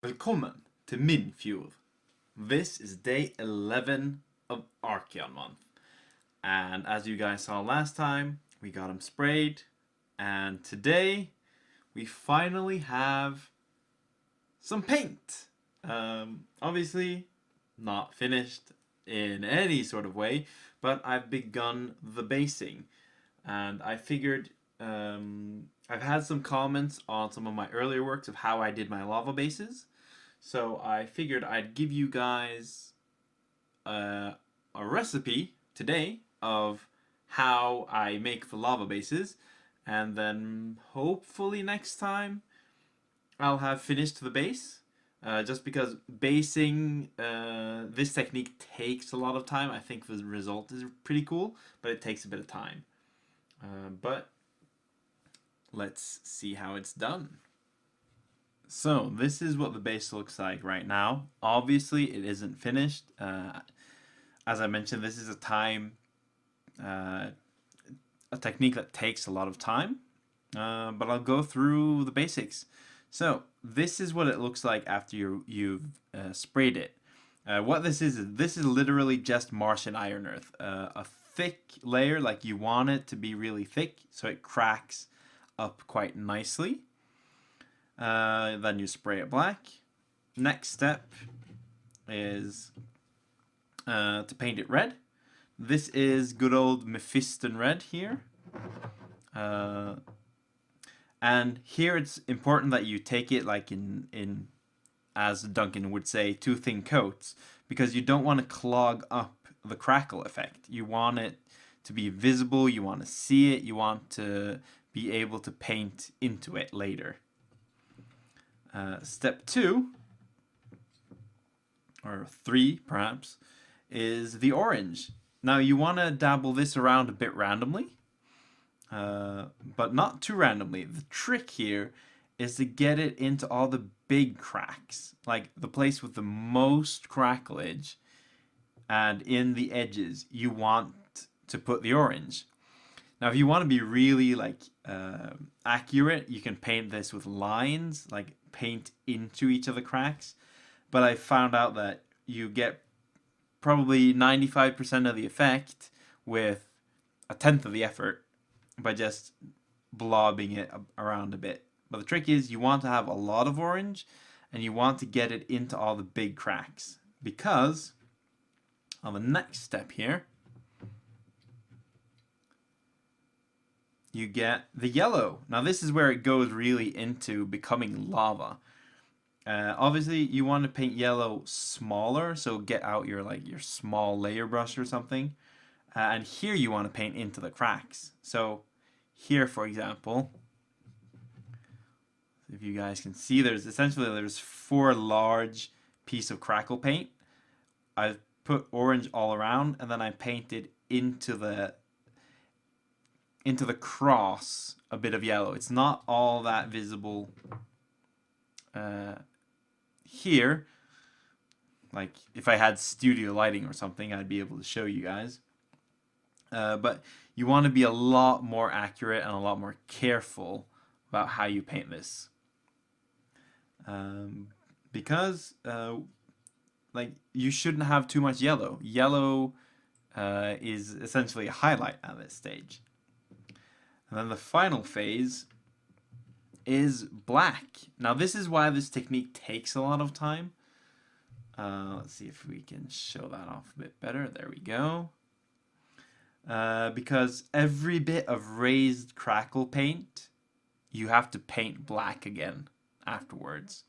Velkommen to min fjord. This is day 11 of Archaon Month. And as you guys saw last time, we got him sprayed. And today, we finally have some paint. Obviously, not finished in any sort of way, but I've begun the basing. And I figured I've had some comments on some of my earlier works of how I did my lava bases. So I figured I'd give you guys a recipe today of how I make the lava bases, and then hopefully next time I'll have finished the base. Just because basing this technique takes a lot of time. I think the result is pretty cool, but it takes a bit of time. But let's see how it's done. So this is what the base looks like right now. Obviously it isn't finished. As I mentioned, this is a technique that takes a lot of time, but I'll go through the basics. So this is what it looks like after you've sprayed it. What this is literally just Martian iron earth, a thick layer, like you want it to be really thick so it cracks up quite nicely. Then you spray it black. Next step is to paint it red. This is good old Mephiston red here. And here it's important that you take it like in as Duncan would say, 2 thin coats, because you don't want to clog up the crackle effect. You want it to be visible, you want to see it, you want to be able to paint into it later. Step 2, or 3 perhaps, is the orange. Now you want to dabble this around a bit randomly, but not too randomly. The trick here is to get it into all the big cracks, like the place with the most cracklage, and in the edges you want to put the orange. Now if you want to be really accurate, you can paint this with lines, like paint into each of the cracks, but I found out that you get probably 95% of the effect with 1/10 of the effort by just blobbing it around a bit. But the trick is you want to have a lot of orange and you want to get it into all the big cracks, because on the next step here you get the yellow. Now this is where it goes really into becoming lava. Obviously you want to paint yellow smaller, so get out your small layer brush or something, and here you want to paint into the cracks. So here, for example, if you guys can see, there's 4 large pieces of crackle paint. I've put orange all around, and then I painted into the cross a bit of yellow. It's not all that visible here. Like if I had studio lighting or something, I'd be able to show you guys. But you want to be a lot more accurate and a lot more careful about how you paint this. Because you shouldn't have too much yellow. Yellow is essentially a highlight at this stage. And then the final phase is black. Now this is why this technique takes a lot of time. Let's see if we can show that off a bit better. There we go. Because every bit of raised crackle paint, you have to paint black again afterwards.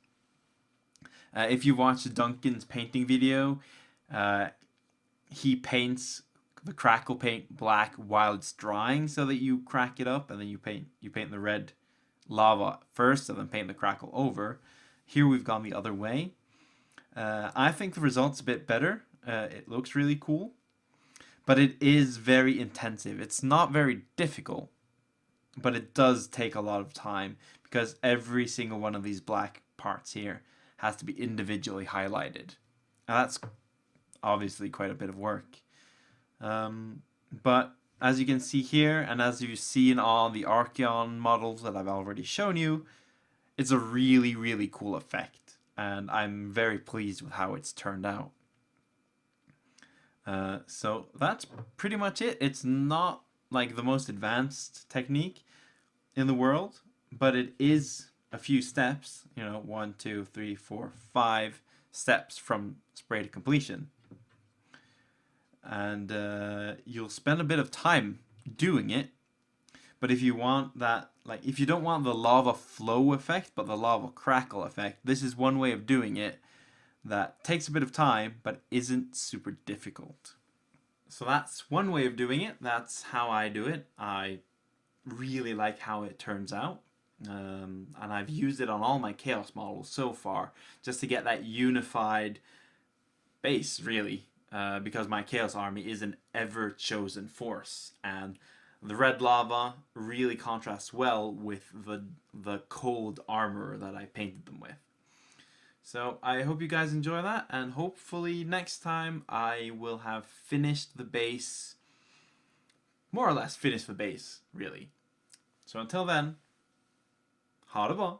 If you watch Duncan's painting video, he paints the crackle paint black while it's drying so that you crack it up, and then you paint the red lava first and then paint the crackle over. Here we've gone the other way. I think the result's a bit better. It looks really cool, but it is very intensive. It's not very difficult, but it does take a lot of time because every single one of these black parts here has to be individually highlighted. Now that's obviously quite a bit of work. But as you can see here, and as you've seen on the Archaon models that I've already shown you, it's a really, really cool effect. and I'm very pleased with how it's turned out. So that's pretty much it. It's not like the most advanced technique in the world, but it is a few steps, 1, 2, 3, 4, 5 steps from spray to completion. And you'll spend a bit of time doing it, but if you want that, like if you don't want the lava flow effect, but the lava crackle effect, this is one way of doing it that takes a bit of time, but isn't super difficult. So that's one way of doing it. That's how I do it. I really like how it turns out. And I've used it on all my Chaos models so far, just to get that unified base, really. Because my Chaos army is an ever-chosen force, and the red lava really contrasts well with the cold armor that I painted them with. So I hope you guys enjoy that, and hopefully next time I will have finished the base, more or less finished the base, really. So until then, ha det bra!